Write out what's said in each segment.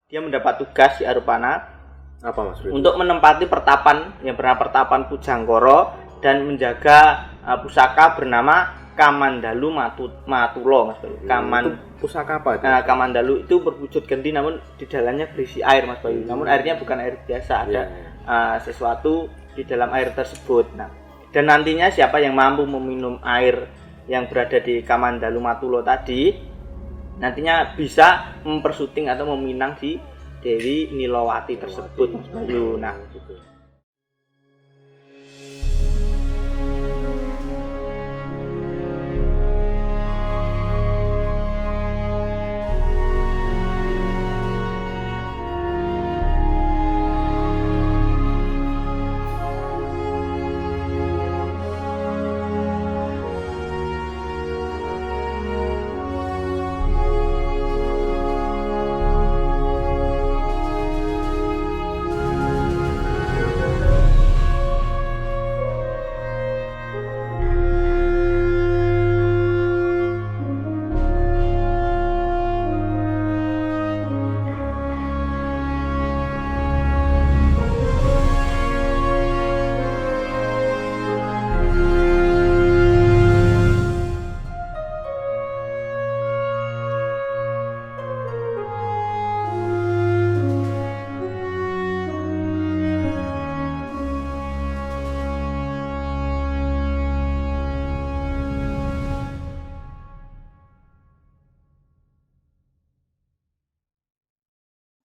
dia mendapat tugas di Arupana Apa Mas Bro? untuk menempati pertapan yang bernama pertapan Pujanggoro dan menjaga pusaka bernama Kamandalu Matulo Mas Bayu. Pusaka apa itu? Kamandalu itu berwujud genti namun di dalamnya berisi air Mas Bayu. Namun airnya bukan air biasa, ada sesuatu di dalam air tersebut. Nah, dan nantinya siapa yang mampu meminum air yang berada di Kamandalu Matulo tadi nantinya bisa mempersuting atau meminang di Dewi Nilowati tersebut Mas Bayu. Nah, gitu.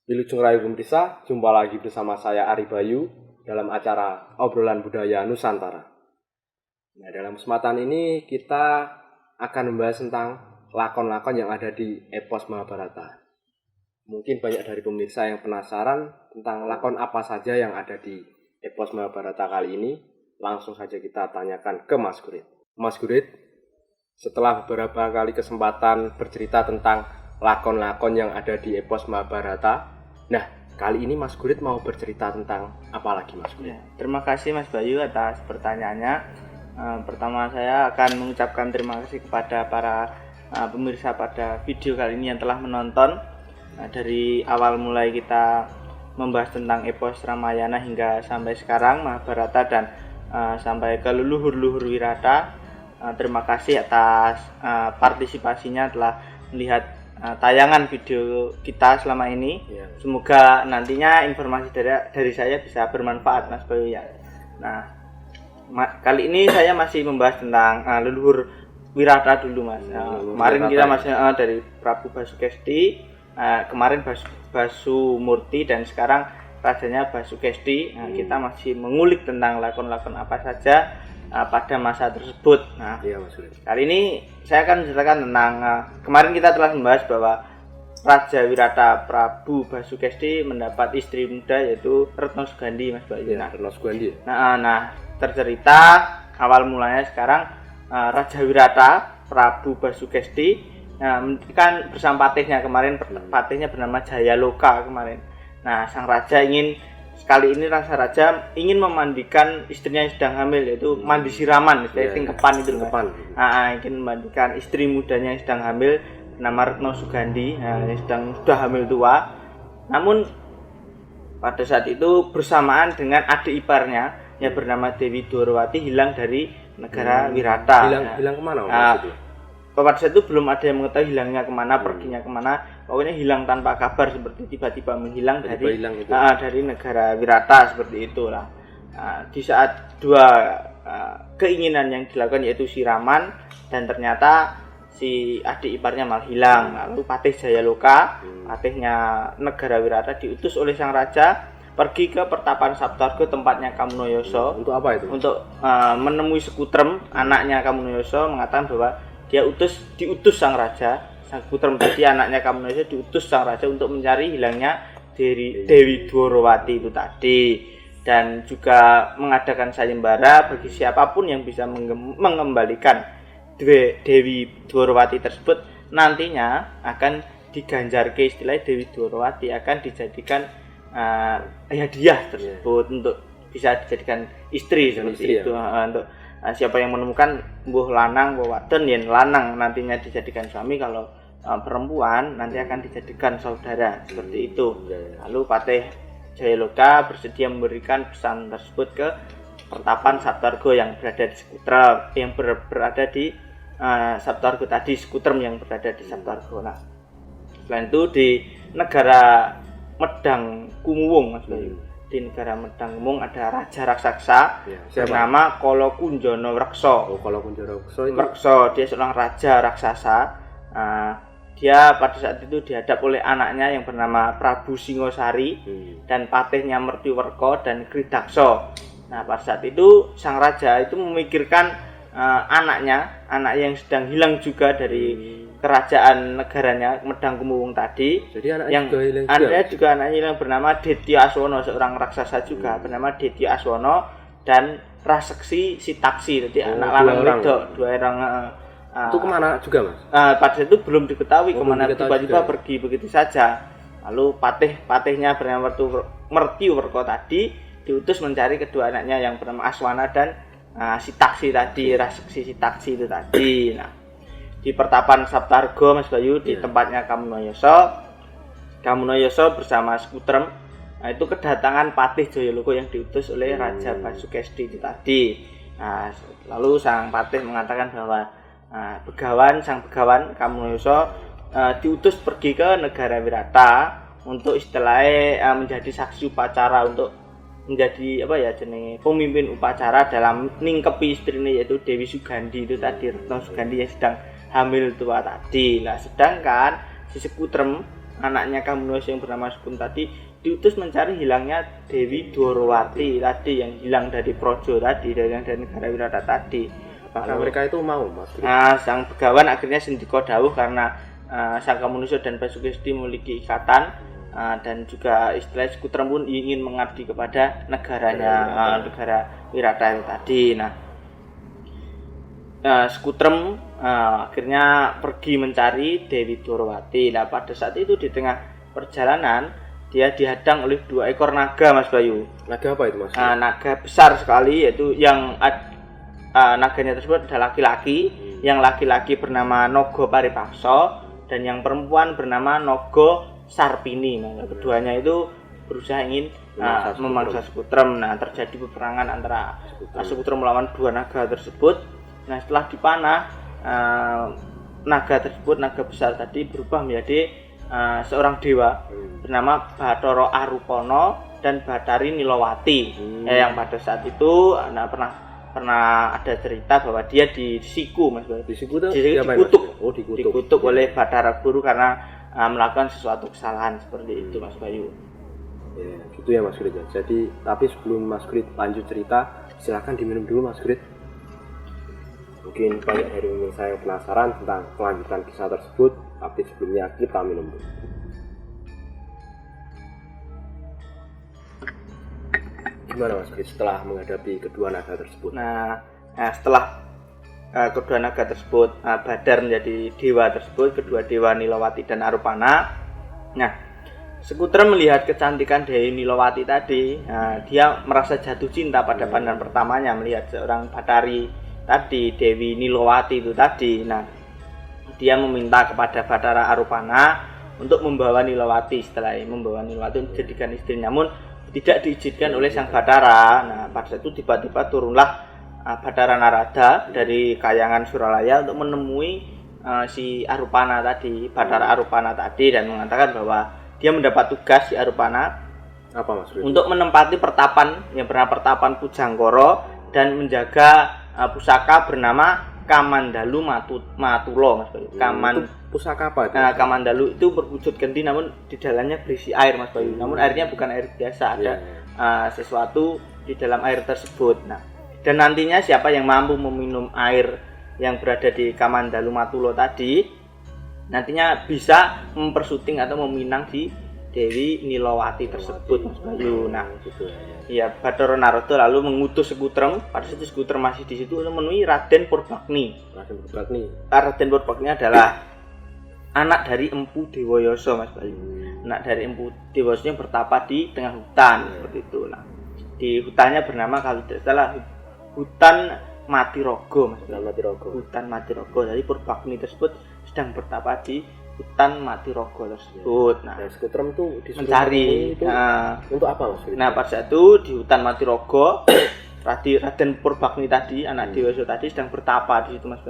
Wilujeng Rayu Gumtisa, jumpa lagi bersama saya Ari Bayu dalam acara Obrolan Budaya Nusantara. Nah, dalam kesempatan ini kita akan membahas tentang lakon-lakon yang ada di epos Mahabharata. Mungkin banyak dari pemirsa yang penasaran tentang lakon apa saja yang ada di epos Mahabharata kali ini. Langsung saja kita tanyakan ke Mas Gurit. Mas Gurit, setelah beberapa kali kesempatan bercerita tentang lakon-lakon yang ada di epos Mahabharata, nah kali ini Mas Gurit mau bercerita tentang apa lagi Mas Gurit? Terima kasih Mas Bayu atas pertanyaannya. Pertama saya akan mengucapkan terima kasih kepada para pemirsa pada video kali ini yang telah menonton. Dari awal mulai kita membahas tentang epos Ramayana hingga sampai sekarang Mahabharata dan sampai ke leluhur-leluhur Wirata. Terima kasih atas partisipasinya telah melihat tayangan video kita selama ini. Semoga nantinya informasi dari saya bisa bermanfaat Mas Bayu ya. Nah, kali ini saya masih membahas tentang leluhur Wirata dulu Mas. Kemarin kita masih dari Prabu Basukesti, kemarin Basumurti dan sekarang rajanya Basukesti. Kita masih mengulik tentang lakon-lakon apa saja pada masa tersebut. Nah, kali ini saya akan menceritakan tentang kemarin kita telah membahas bahwa Raja Wirata Prabu Basukesti mendapat istri muda yaitu Retno Sugandi Mas Bayu. Retno Sugandi. Nah, tercerita awal mulanya sekarang Raja Wirata Prabu Basukesti kan bersama patihnya kemarin, patihnya bernama Jayaloka kemarin. Nah, sang raja sekali ini raja ingin memandikan istrinya yang sedang hamil, yaitu mandi siraman, tingkepan itu. Ingin memandikan istri mudanya yang sedang hamil, nama Retno Sugandi, yang sudah hamil tua. Namun pada saat itu bersamaan dengan adik iparnya yang bernama Dewi Dwarawati hilang dari negara Wirata. Hilang kemana? Pada saat itu belum ada yang mengetahui hilangnya kemana, perginya kemana. Pokoknya hilang tanpa kabar, seperti tiba-tiba menghilang dari negara Wirata seperti itulah. Di saat dua keinginan yang dilakukan yaitu siraman dan ternyata si adik iparnya malah hilang. Lalu Patih Jayaloka, patihnya negara Wirata diutus oleh sang raja pergi ke pertapan Saptarga tempatnya Kamunoyoso. Untuk apa itu? Untuk menemui Sekutrem, anaknya Kamunoyoso, mengatakan bahwa dia diutus sang raja, sang Sekutrem tadi anaknya Kamunoyoso diutus sang raja untuk mencari hilangnya Dewi Dwarawati itu tadi, dan juga mengadakan sayembara bagi siapapun yang bisa mengembalikan Dewi Dwarawati tersebut nantinya akan diganjar ke istilah Dewi Dwarawati, akan dijadikan hadiah tersebut untuk bisa dijadikan istri seperti itu. Untuk siapa yang menemukan mbuh lanang mbuh wadon yen lanang nantinya dijadikan suami, kalau perempuan nanti akan dijadikan saudara seperti itu. Lalu Patih Jayaloka bersedia memberikan pesan tersebut ke pertapan Saptarga yang berada di Sekutra, yang berada di Saptarga tadi, Skutrem yang berada di Saptarga. Nah, selain itu di negara Medang Kumuwung, Mas Bayu. Di negara Medang Kumuwung ada raja raksasa bernama Kala Kunjana Wreksa. Oh, Kala Kunjana Wreksa, dia seorang raja raksasa. Dia pada saat itu dihadap oleh anaknya yang bernama Prabu Singosari dan patihnya Mertiwerka dan Kridaksa. Nah, pada saat itu sang raja itu memikirkan anaknya yang sedang hilang juga dari kerajaan negaranya Medang Kumuwung tadi. Jadi anaknya yang juga hilang ada juga anaknya yang bernama Detya Aswana, seorang raksasa juga bernama Detya Aswana dan Raseksi Sitaksi. Jadi anak lanang wedok, dua orang. Itu kemana juga, Mas? Pada saat itu belum diketahui kemana, tiba-tiba pergi begitu saja. Lalu patihnya bernama Mertiwerka tadi diutus mencari kedua anaknya yang bernama Aswana dan Sitaksi tadi, Raseksi Sitaksi itu tadi. Nah, di pertapan Saptarga, Mas Bayu, di tempatnya Kamunayasa bersama Skutrem, itu kedatangan Patih Jayaloka yang diutus oleh Raja Basukesti itu tadi. Nah, lalu sang Patih mengatakan bahwa sang begawan Kamunayasa diutus pergi ke negara Wirata untuk istilahnya menjadi saksi upacara, untuk menjadi pemimpin upacara dalam ningkepi istrinya yaitu Dewi Sugandi itu tadi, Retno Sugandi yang sedang hamil tua tadi. Nah, sedangkan si Skutrem, anaknya Kamunayasa yang bernama Sukun tadi, diutus mencari hilangnya Dewi Dwarawati tadi yang hilang dari Projo tadi, dari negara Wirata tadi. Apakah mereka itu mau, Mas? Sang begawan akhirnya sendika dawuh karena sang Kamunayasa dan Basukesti memiliki ikatan dan juga istilah Skutrem pun ingin mengabdi kepada negaranya, negara Wirata itu tadi. Nah, Skutrem akhirnya pergi mencari Dewi Dwarawati. Nah, pada saat itu di tengah perjalanan dia dihadang oleh 2 ekor naga, Mas Bayu. Naga apa itu, Mas? Naga besar sekali, yaitu yang naganya tersebut adalah laki-laki. Yang laki-laki bernama Naga Paripaksa dan yang perempuan bernama Naga Sarpini. Nah, keduanya itu berusaha ingin memangsa Skutrem. Nah, terjadi peperangan antara Skutrem melawan 2 naga tersebut. Nah, setelah dipanah, naga tersebut, naga besar tadi berubah menjadi seorang dewa bernama Bathara Arupana dan Bathari Nilawati. Yang pada saat itu pernah ada cerita bahwa dia disiku, Mas. Dikutuk oleh Bathara Guru karena melakukan sesuatu kesalahan seperti itu, Mas Bayu. Ya, gitu ya, Mas Grit. Jadi, tapi sebelum Mas Grit lanjut cerita, silakan diminum dulu, Mas Grit. Mungkin banyak dari pemirsa yang penasaran tentang kelanjutan kisah tersebut, tapi sebelumnya kita minum dulu. Gimana, Mas Grit, setelah menghadapi kedua naga tersebut? Nah setelah kedua naga tersebut badar menjadi dewa tersebut, kedua dewa Nilawati dan Arupana. Nah, Skutrem melihat kecantikan Dewi Nilawati tadi, dia merasa jatuh cinta pada pandangan pertamanya melihat seorang Bathari tadi, Dewi Nilawati itu tadi. Nah, dia meminta kepada Bathara Arupana untuk membawa Nilawati, setelah membawa Nilawati untuk dijadikan istri, namun tidak diizinkan oleh sang Bathara. Nah, pada saat itu tiba-tiba turunlah Bathara Narada dari Kayangan Suralaya untuk menemui si Arupana tadi, Bathara Arupana tadi, dan mengatakan bahwa dia mendapat tugas si Arupana untuk menempati pertapan yang bernama pertapan Pujanggara dan menjaga pusaka bernama Kamandalu Matulo, Mas. Itu pusaka apa itu? Kamandalu itu berwujud kendi, namun di dalamnya berisi air, Mas Bayu. Namun airnya bukan air biasa, ada sesuatu di dalam air tersebut. Nah, dan nantinya siapa yang mampu meminum air yang berada di Kamandalu Matulo tadi, nantinya bisa mempersuting atau meminang di Dewi Nilawati tersebut, Mas Bayu. Nah, ya, Bathara Narada lalu mengutus Skutrem. Pada saat Skutrem masih di situ menemui Raden Purbakni. Raden Purbakni adalah anak dari Empu Dewayasa, Mas Bayu. Anak dari Empu Dewayasa yang bertapa di tengah hutan seperti itu. Nah, di hutannya bernama, kalau tidak salah, Hutan Matirogo, Mas. Hutan Matirogo. Jadi Purbakni tersebut sedang bertapa di hutan Mati Rogo tersebut. Nah, Skutrem tuh disuruh mencari itu untuk apa Mas? Nah, pada saat itu di hutan Mati Rogo Raden Purbakni tadi, anak Dewa tadi sedang bertapa di situ Mas,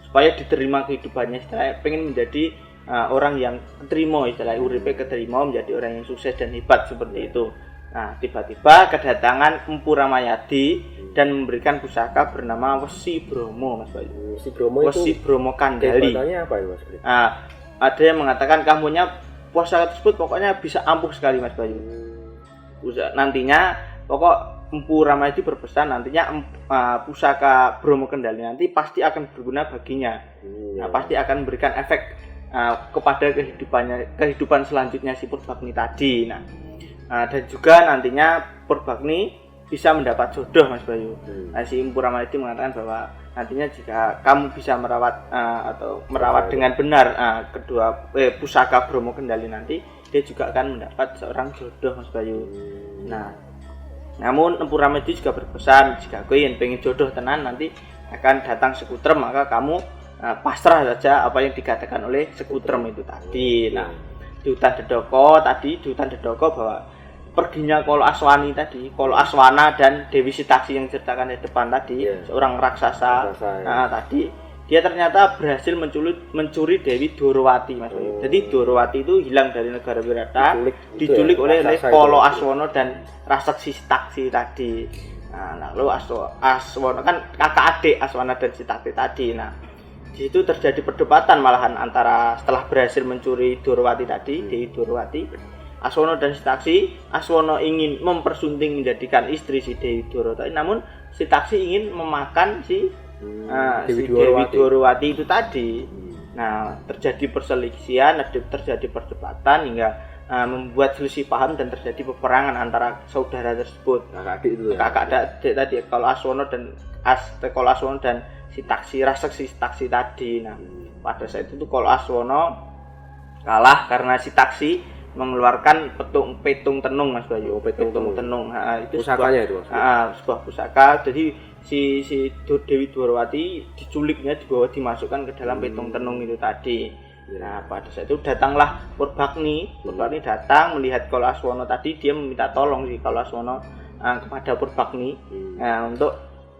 supaya diterima kehidupannya, istilahnya pengen menjadi orang yang keterima, istilahnya uripe keterima, menjadi orang yang sukses dan hebat seperti itu. Nah, tiba-tiba kedatangan Empu Ramayadi dan memberikan pusaka bernama Wesi Bromo Mas Bayu. Wesi Bromo Kandali. Kehebatannya apa itu Mas? Ada yang mengatakan kamunya pusaka tersebut pokoknya bisa ampuh sekali Mas Bayu. Nantinya pokok Empu Ramayadi berpesan nantinya pusaka Bromo Kendali nanti pasti akan berguna baginya. Nah, pasti akan memberikan efek kepada kehidupan selanjutnya si Purbakni tadi. Dan juga nantinya Purbakni bisa mendapat jodoh Mas Bayu. Nah, si Empu Ramayadi mengatakan bahwa nantinya jika kamu bisa merawat dengan benar kedua pusaka Bromo Kendali nanti, dia juga akan mendapat seorang jodoh Mas Bayu. Nah, namun Empu Ramayadi juga berpesan jika kowe yang pengen jodoh tenan nanti akan datang Sekutrem, maka kamu pasrah saja apa yang dikatakan oleh Sekutrem itu tadi. Nah, di hutan Dedoko bahwa perginya Kolo Aswana dan Dewi Sitaksi yang diceritakan di depan tadi, seorang raksasa. Nah, tadi dia ternyata berhasil mencuri Dewi Dorowati Mas. Jadi Dorowati itu hilang dari negara Wirata, diculik oleh Kolo Aswana dan Rasaksi Sitaksi tadi. Nah, lalu Aswana kan kakak adik Aswana dan Sitaksi tadi. Nah, di situ terjadi perdebatan malahan antara setelah berhasil mencuri Dorowati tadi, Dewi Dorowati, Aswana dan Sitaksi. Aswana ingin mempersunting menjadikan istri si Dewi Dorowati, namun Sitaksi ingin memakan si Dewi Dorowati itu tadi. Nah, terjadi perselisihan, terjadi perdebatan hingga membuat selisih paham dan terjadi peperangan antara saudara tersebut. Kakak adik tadi, kalau Aswana dan Sitaksi, Rasaksi Sitaksi tadi. Nah, pada saat itu kalau Aswana kalah karena Sitaksi mengeluarkan petung tenung Mas Bayu. Petung tenung. Itu pusakanya itu sebuah pusaka. Jadi si Dewi Dorowati diculiknya, dimasukkan ke dalam petung tenung itu tadi. Nah, pada saat itu datanglah Purbakni. Purbakni datang melihat Kolo Aswana tadi, dia meminta tolong si Kolo Aswana kepada Purbakni untuk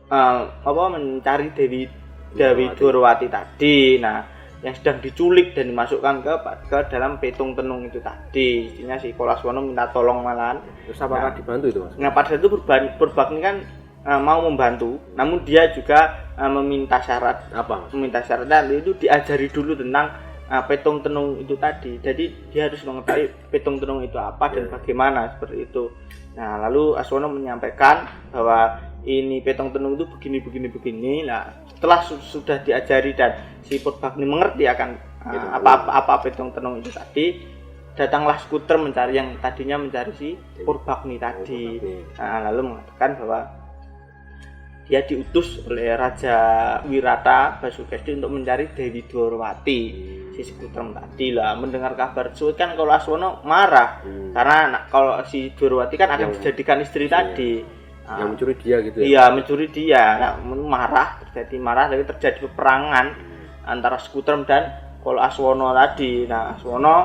mencari Dewi Dorowati tadi. Nah, yang sedang diculik dan dimasukkan ke dalam petung tenung itu tadi. Intinya si Kolo Aswana minta tolong malahan. Terus apakah dibantu itu Mas? Nah, pada saat itu Purbakni kan mau membantu, namun dia juga meminta syarat. Apa? Meminta syaratnya itu diajari dulu tentang petung tenung itu tadi. Jadi dia harus mengetahui petung tenung itu apa dan bagaimana seperti itu. Nah, lalu Aswana menyampaikan bahwa ini petung tenung itu begini. Nah, setelah sudah diajari dan si Purbakni mengerti akan apa petung tenung itu tadi, datanglah Sekutrem yang tadinya mencari si Purbakni tadi. Nah, lalu mengatakan bahwa dia diutus oleh Raja Wirata Basukesti untuk mencari Dewi Dorowati. Si Sekutrem tadi lah mendengar kabar tersebut kan kalau Aswana marah karena kalau si Dorowati kan akan dijadikan istri tadi. Yang mencuri dia gitu ya? Iya, mencuri dia. Nah, tapi terjadi peperangan antara Sekutrem dan Kolo Aswana tadi. Nah, Aswana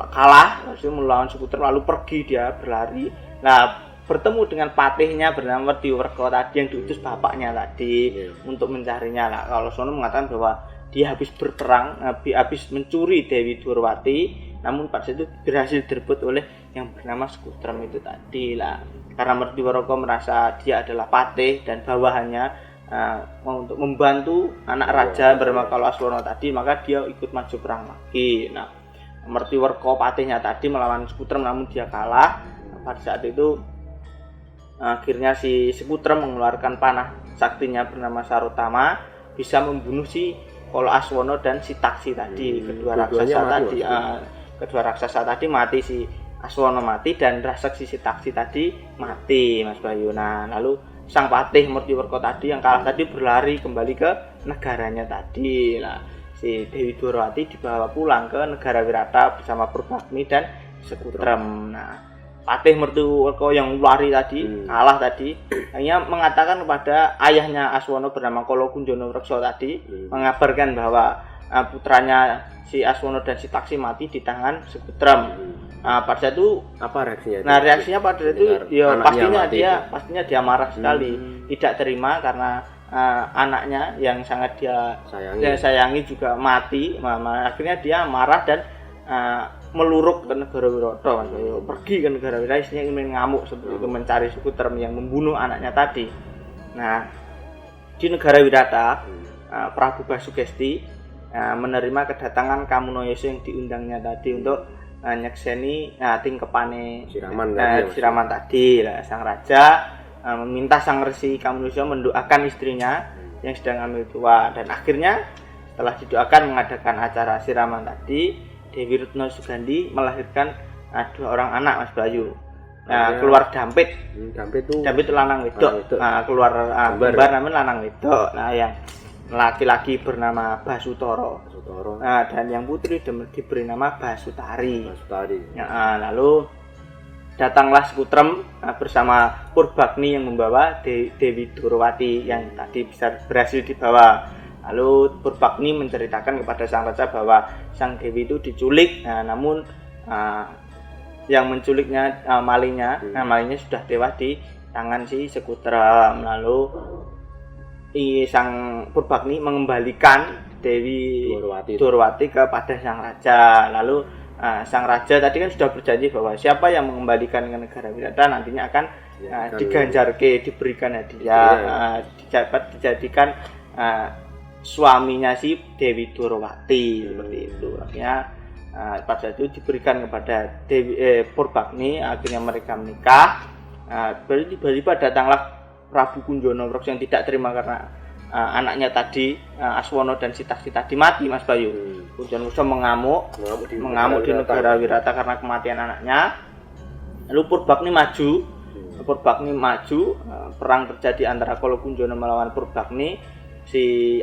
kalah, lalu melawan Sekutrem, lalu pergi dia berlari. Nah, bertemu dengan patihnya bernama Werdiwerko tadi yang diutus bapaknya tadi untuk mencarinya. Nah, kalau Aswana mengatakan bahwa dia habis berperang, habis mencuri Dewi Dorowati, namun pada saat itu berhasil direbut oleh yang bernama Sekutrem itu tadi lah. Karena Werdiwerko merasa dia adalah patih dan bawahannya untuk membantu anak raja bernama Kolo Aswana tadi, maka dia ikut maju perang lagi. Nah, Werdiwerko patihnya tadi melawan Sekutrem, namun dia kalah. Pada saat itu akhirnya si Sekutrem mengeluarkan panah saktinya bernama Sarotama, bisa membunuh si Kolo Aswana dan Sitaksi tadi. Kedua raksasa tadi mati, si Aswana mati dan Rasaksi Sitaksi tadi mati Mas Bayu. Nah, lalu sang patih Werdiwerko tadi yang kalah tadi berlari kembali ke negaranya tadi. Nah, si Dewi Dorowati dibawa pulang ke negara Wirata bersama Purbakni dan Sekutrem. Nah, patih Werdiwerko yang lari tadi, kalah tadi, hanya mengatakan kepada ayahnya Aswana bernama Kolo Kunjono Wrekso tadi, mengabarkan bahwa putranya si Aswono dan si Taksi mati di tangan Sekutrem. Pada saat itu Apa reaksinya? Nah, reaksinya pada saat itu ya Anaknya pastinya dia marah sekali, tidak terima karena anaknya yang sangat dia sayangi juga mati. Akhirnya dia marah dan meluruk ke negara Wirata, pergi ke negara Wirata, isinya ingin ngamuk seperti itu, mencari Sekutrem yang membunuh anaknya tadi. Nah, di negara Wirata, Prabu Basukesti menerima kedatangan Kamunoyoso yang diundangnya tadi untuk nyekseni tingkepane siraman tadi. Sang raja meminta sang resi Kamunoyoso mendoakan istrinya yang sedang hamil tua, dan akhirnya setelah didoakan mengadakan acara siraman tadi, Dewi Retno Sugandi melahirkan 2 orang anak, Mas Bayu. Keluar Dampit. Dampit itu lanang wedok. Keluar kembar namanya lanang wedok. Yang laki-laki bernama Basutara. Dan yang putri diberi nama Basutari. Lalu datanglah Sekutrem bersama Purbagni yang membawa Dewi Dwarawati yang tadi berhasil dibawa. Lalu Purbagni menceritakan kepada sang raja bahwa sang Dewi itu diculik, namun yang menculiknya malingnya sudah tewas di tangan si Sekutrem. Lalu sang Purbagni mengembalikan Dewi Dwarawati kepada sang raja. Lalu sang raja tadi kan sudah berjanji bahwa siapa yang mengembalikan ke negara Wirata nantinya akan diberikan hadiah, dijadikan suaminya si Dewi Dwarawati seperti itu. Akhirnya pada saat itu diberikan kepada Purbagni, akhirnya mereka menikah. Baru tiba-tiba datanglah Prabu Kunjana Wreksa yang tidak terima karena anaknya tadi Aswono dan si Taksi tadi mati, Mas Bayu. Kunjana Wreksa mengamuk di negara Wirata karena kematian anaknya. Lalu Purbagni maju, perang terjadi antara Kala Kunjana melawan Purbagni.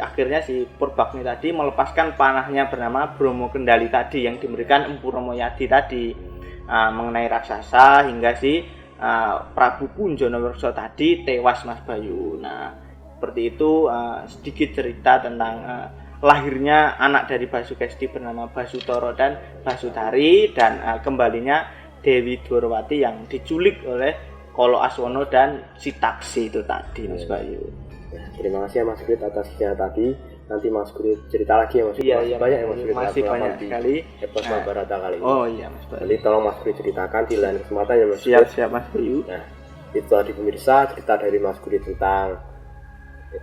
Akhirnya si Purbagni tadi melepaskan panahnya bernama Bromo Kendali tadi yang diberikan Empu Romoyadi tadi mengenai raksasa, hingga si Prabu Kunjana Wreksa tadi tewas, Mas Bayu. Nah, seperti itu sedikit cerita tentang lahirnya anak dari Basukesti bernama Basutara dan Basutari, dan kembalinya Dewi Dwarawati yang diculik oleh Kala Aswono dan si Taksi itu tadi, Mas Bayu. Terima kasih ya Mas Grit atas kisah tadi. Nanti Mas Grit cerita lagi ya Mas. Iya, banyak ya Mas Grit. Masih banyak sekali. Episode Mahabharata kali ini. Oh iya Mas Bayu. Jadi tolong Mas Grit ceritakan di lain kesempatan ya Mas. Siap Mas Bayu. Nah, itu tadi pemirsa cerita dari Mas Grit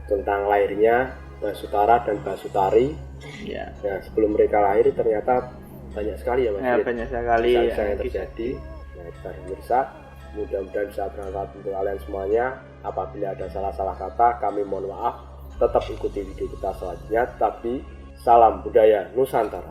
tentang lahirnya Basutara dan Basutari. Iya. Nah, sebelum mereka lahir ternyata banyak sekali ya Mas Grit. Banyak sekali yang terjadi. Nah, itu tadi pemirsa. Mudah-mudahan bisa bermanfaat untuk kalian semuanya. Apabila ada salah-salah kata, kami mohon maaf. Tetap ikuti video kita selanjutnya. Tapi salam budaya Nusantara.